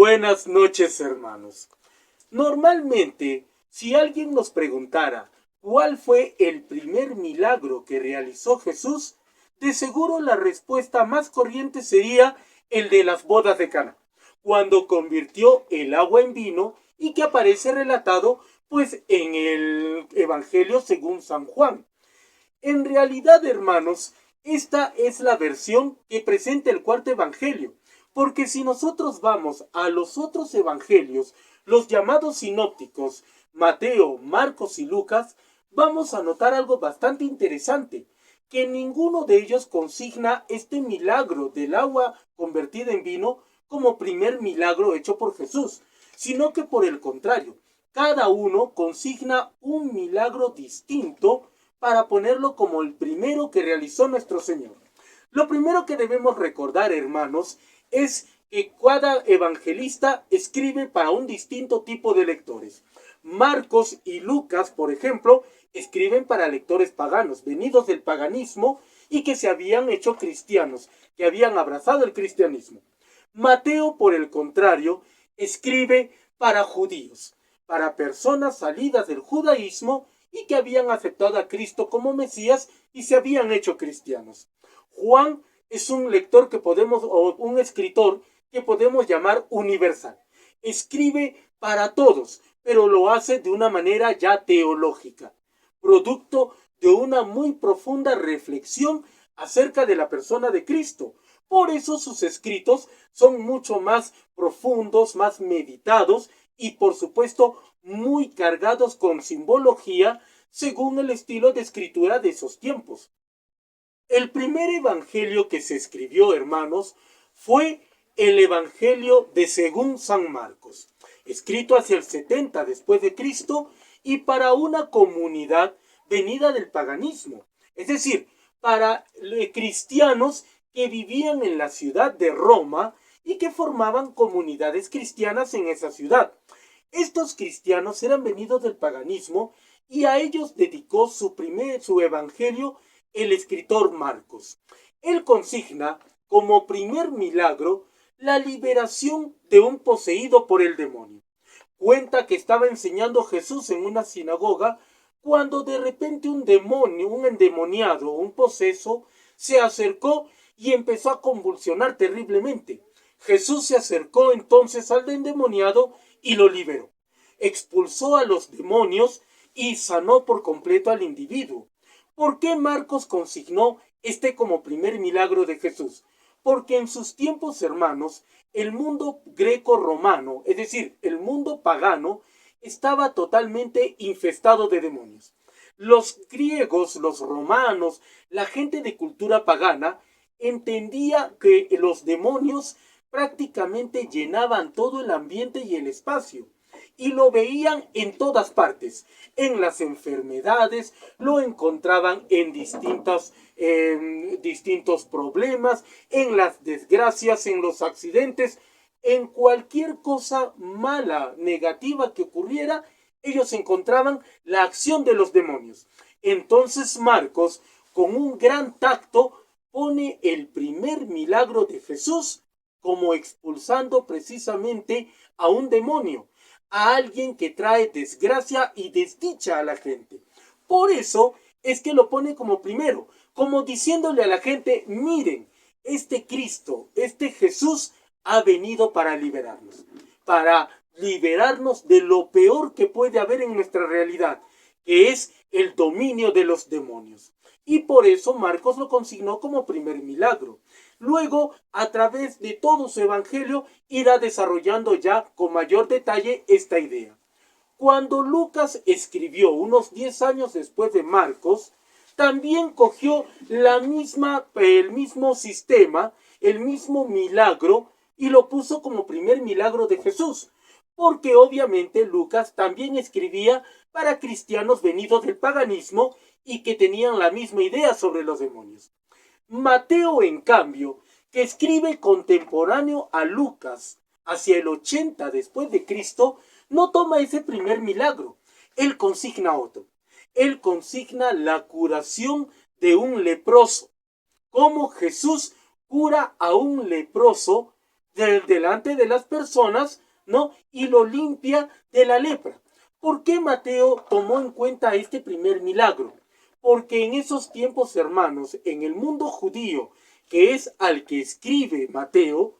Buenas noches, hermanos. Normalmente, si alguien nos preguntara cuál fue el primer milagro que realizó Jesús, de seguro la respuesta más corriente sería el de las bodas de Caná, cuando convirtió el agua en vino y que aparece relatado pues en el Evangelio según San Juan. En realidad, hermanos, esta es la versión que presenta el cuarto evangelio, porque si nosotros vamos a los otros evangelios, los llamados sinópticos, Mateo, Marcos y Lucas, vamos a notar algo bastante interesante, que ninguno de ellos consigna este milagro del agua convertida en vino como primer milagro hecho por Jesús, sino que por el contrario, cada uno consigna un milagro distinto para ponerlo como el primero que realizó nuestro Señor. Lo primero que debemos recordar, hermanos, es que cada evangelista escribe para un distinto tipo de lectores. Marcos y Lucas, por ejemplo, escriben para lectores paganos, venidos del paganismo y que se habían hecho cristianos, que habían abrazado el cristianismo. Mateo, por el contrario, escribe para judíos, para personas salidas del judaísmo y que habían aceptado a Cristo como Mesías y se habían hecho cristianos. Juan es un lector o un escritor que podemos llamar universal. Escribe para todos, pero lo hace de una manera ya teológica, producto de una muy profunda reflexión acerca de la persona de Cristo. Por eso sus escritos son mucho más profundos, más meditados y por supuesto muy cargados con simbología según el estilo de escritura de esos tiempos. El primer evangelio que se escribió, hermanos, fue el evangelio de según San Marcos, escrito hacia el 70 después de Cristo y para una comunidad venida del paganismo, es decir, para cristianos que vivían en la ciudad de Roma y que formaban comunidades cristianas en esa ciudad. Estos cristianos eran venidos del paganismo y a ellos dedicó su evangelio el escritor Marcos. Él consigna como primer milagro la liberación de un poseído por el demonio. Cuenta que estaba enseñando Jesús en una sinagoga cuando de repente un demonio, un endemoniado, un poseso, se acercó y empezó a convulsionar terriblemente. Jesús se acercó entonces al endemoniado y lo liberó. Expulsó a los demonios y sanó por completo al individuo. ¿Por qué Marcos consignó este como primer milagro de Jesús? Porque en sus tiempos, hermanos, el mundo greco-romano, es decir, el mundo pagano, estaba totalmente infestado de demonios. Los griegos, los romanos, la gente de cultura pagana, entendía que los demonios prácticamente llenaban todo el ambiente y el espacio. Y lo veían en todas partes, en las enfermedades, lo encontraban en distintos problemas, en las desgracias, en los accidentes, en cualquier cosa mala, negativa que ocurriera, ellos encontraban la acción de los demonios. Entonces Marcos, con un gran tacto, pone el primer milagro de Jesús como expulsando precisamente a un demonio, a alguien que trae desgracia y desdicha a la gente. Por eso es que lo pone como primero, como diciéndole a la gente, miren, este Cristo, este Jesús ha venido para liberarnos de lo peor que puede haber en nuestra realidad, que es el dominio de los demonios. Y por eso Marcos lo consignó como primer milagro. Luego, a través de todo su evangelio, irá desarrollando ya con mayor detalle esta idea. Cuando Lucas escribió unos 10 años después de Marcos, también cogió el mismo sistema, el mismo milagro, y lo puso como primer milagro de Jesús, porque obviamente Lucas también escribía para cristianos venidos del paganismo y que tenían la misma idea sobre los demonios. Mateo, en cambio, que escribe contemporáneo a Lucas, hacia el 80 después de Cristo, no toma ese primer milagro. Él consigna otro. Él consigna la curación de un leproso. Cómo Jesús cura a un leproso delante de las personas, ¿no? Y lo limpia de la lepra. ¿Por qué Mateo tomó en cuenta este primer milagro? Porque en esos tiempos, hermanos, en el mundo judío, que es al que escribe Mateo,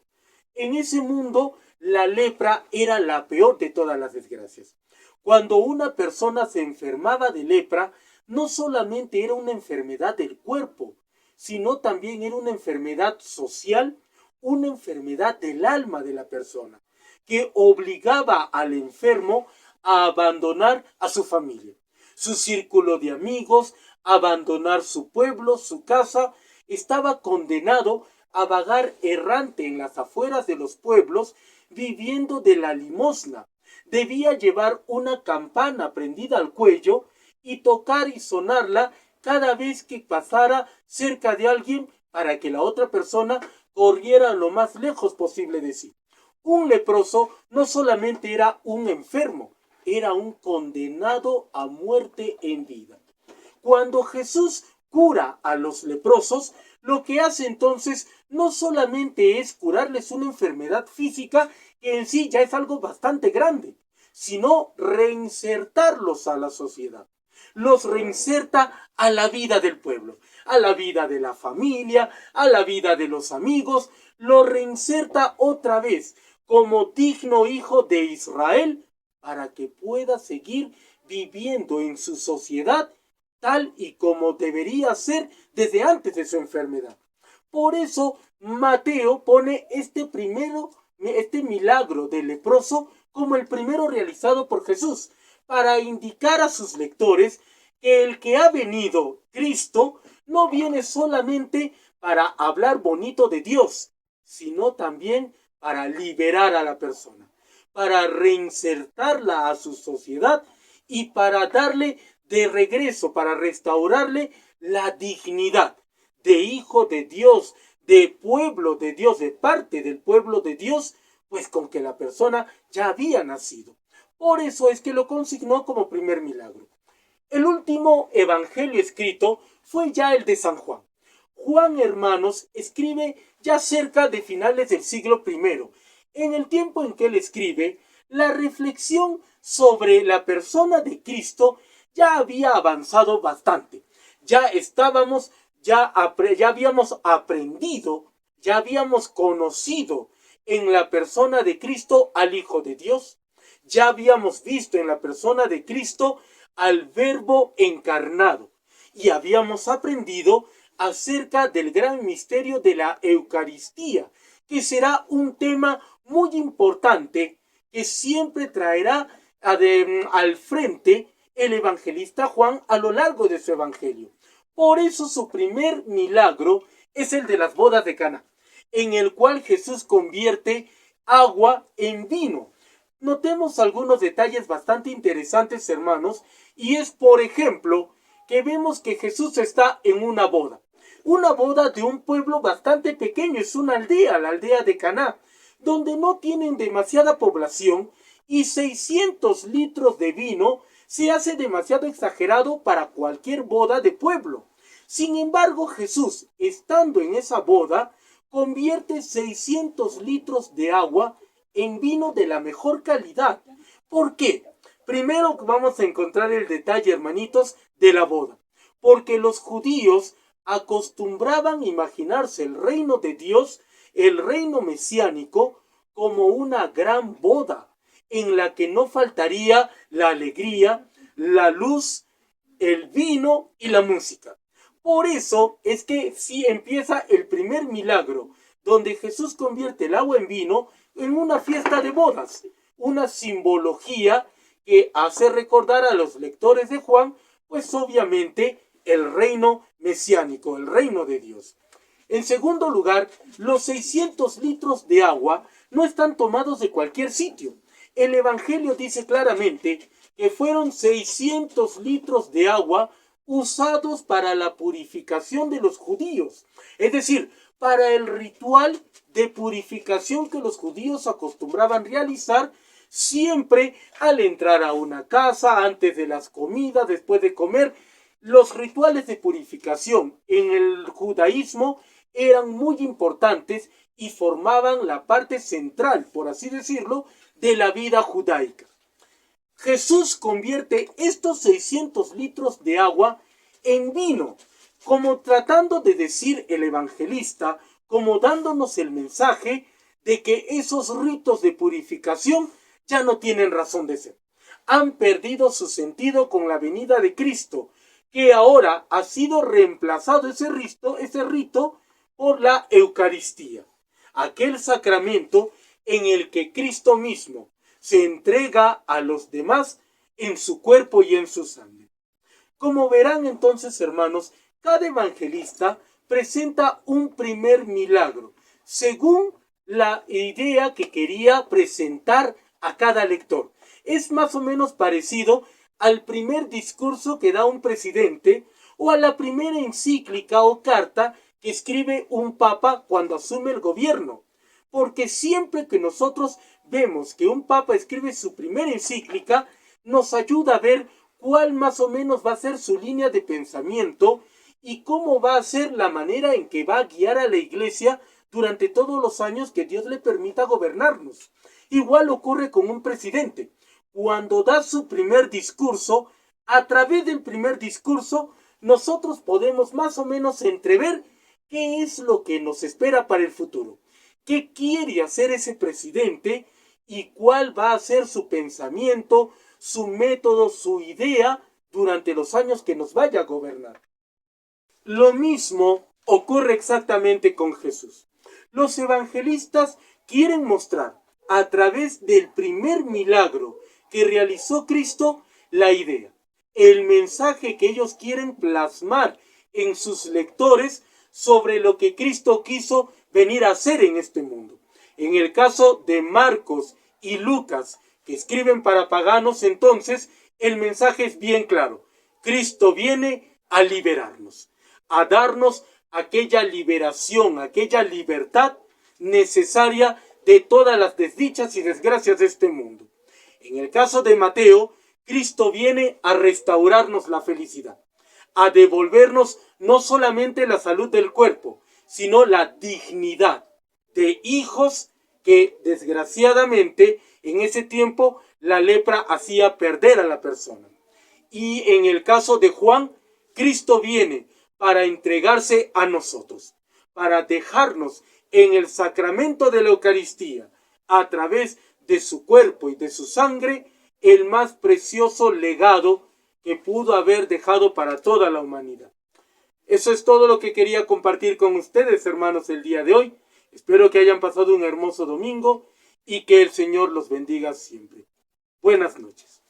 en ese mundo la lepra era la peor de todas las desgracias. Cuando una persona se enfermaba de lepra, no solamente era una enfermedad del cuerpo, sino también era una enfermedad social, una enfermedad del alma de la persona, que obligaba al enfermo a abandonar a su familia, su círculo de amigos, abandonar su pueblo, su casa. Estaba condenado a vagar errante en las afueras de los pueblos, viviendo de la limosna. Debía llevar una campana prendida al cuello y tocar y sonarla cada vez que pasara cerca de alguien para que la otra persona corriera lo más lejos posible de sí. Un leproso no solamente era un enfermo, era un condenado a muerte en vida. Cuando Jesús cura a los leprosos, lo que hace entonces no solamente es curarles una enfermedad física, que en sí ya es algo bastante grande, sino reinsertarlos a la sociedad. Los reinserta a la vida del pueblo, a la vida de la familia, a la vida de los amigos, lo reinserta otra vez como digno hijo de Israel para que pueda seguir viviendo en su sociedad tal y como debería ser desde antes de su enfermedad. Por eso Mateo pone este milagro del leproso como el primero realizado por Jesús, para indicar a sus lectores que el que ha venido, Cristo, no viene solamente para hablar bonito de Dios, sino también para liberar a la persona, para reinsertarla a su sociedad y para darle de regreso, para restaurarle la dignidad de hijo de Dios, de pueblo de Dios, de parte del pueblo de Dios, pues con que la persona ya había nacido. Por eso es que lo consignó como primer milagro. El último evangelio escrito fue ya el de San Juan. Juan, hermanos, escribe ya cerca de finales del siglo I. En el tiempo en que él escribe, la reflexión sobre la persona de Cristo ya había avanzado bastante. Ya habíamos aprendido, ya habíamos conocido en la persona de Cristo al Hijo de Dios. Ya habíamos visto en la persona de Cristo al Verbo encarnado. Y habíamos aprendido acerca del gran misterio de la Eucaristía, que será un tema muy importante que siempre traerá al frente el evangelista Juan a lo largo de su evangelio. Por eso su primer milagro es el de las bodas de Caná, en el cual Jesús convierte agua en vino. Notemos algunos detalles bastante interesantes, hermanos, y es, por ejemplo, que vemos que Jesús está en una boda de un pueblo bastante pequeño, es una aldea, la aldea de Caná, donde no tienen demasiada población y 600 litros de vino se hace demasiado exagerado para cualquier boda de pueblo. Sin embargo, Jesús, estando en esa boda, convierte 600 litros de agua en vino de la mejor calidad. ¿Por qué? Primero vamos a encontrar el detalle, hermanitos, de la boda. Porque los judíos acostumbraban imaginarse el reino de Dios, el reino mesiánico, como una gran boda, en la que no faltaría la alegría, la luz, el vino y la música. Por eso es que sí empieza el primer milagro, donde Jesús convierte el agua en vino en una fiesta de bodas, una simbología que hace recordar a los lectores de Juan, pues obviamente el reino mesiánico, el reino de Dios. En segundo lugar, los 600 litros de agua no están tomados de cualquier sitio. El Evangelio dice claramente que fueron 600 litros de agua usados para la purificación de los judíos. Es decir, para el ritual de purificación que los judíos acostumbraban realizar siempre al entrar a una casa, antes de las comidas, después de comer. Los rituales de purificación en el judaísmo eran muy importantes y formaban la parte central, por así decirlo, de la vida judaica. Jesús convierte estos 600 litros de agua en vino, como tratando de decir el evangelista, como dándonos el mensaje de que esos ritos de purificación ya no tienen razón de ser. Han perdido su sentido con la venida de Cristo, que ahora ha sido reemplazado ese rito por la Eucaristía, aquel sacramento en el que Cristo mismo se entrega a los demás en su cuerpo y en su sangre. Como verán entonces, hermanos, cada evangelista presenta un primer milagro, según la idea que quería presentar a cada lector. Es más o menos parecido al primer discurso que da un presidente o a la primera encíclica o carta que escribe un papa cuando asume el gobierno. Porque siempre que nosotros vemos que un papa escribe su primera encíclica, nos ayuda a ver cuál más o menos va a ser su línea de pensamiento y cómo va a ser la manera en que va a guiar a la iglesia durante todos los años que Dios le permita gobernarnos. Igual ocurre con un presidente. Cuando da su primer discurso, a través del primer discurso, nosotros podemos más o menos entrever qué es lo que nos espera para el futuro. ¿Qué quiere hacer ese presidente y cuál va a ser su pensamiento, su método, su idea durante los años que nos vaya a gobernar? Lo mismo ocurre exactamente con Jesús. Los evangelistas quieren mostrar a través del primer milagro que realizó Cristo la idea, el mensaje que ellos quieren plasmar en sus lectores sobre lo que Cristo quiso venir a hacer en este mundo. En el caso de Marcos y Lucas, que escriben para paganos, entonces el mensaje es bien claro. Cristo viene a liberarnos, a darnos aquella liberación, aquella libertad necesaria de todas las desdichas y desgracias de este mundo. En el caso de Mateo, Cristo viene a restaurarnos la felicidad, a devolvernos no solamente la salud del cuerpo, sino la dignidad de hijos que desgraciadamente en ese tiempo la lepra hacía perder a la persona. Y en el caso de Juan, Cristo viene para entregarse a nosotros, para dejarnos en el sacramento de la Eucaristía, a través de su cuerpo y de su sangre, el más precioso legado que pudo haber dejado para toda la humanidad. Eso es todo lo que quería compartir con ustedes, hermanos, el día de hoy. Espero que hayan pasado un hermoso domingo y que el Señor los bendiga siempre. Buenas noches.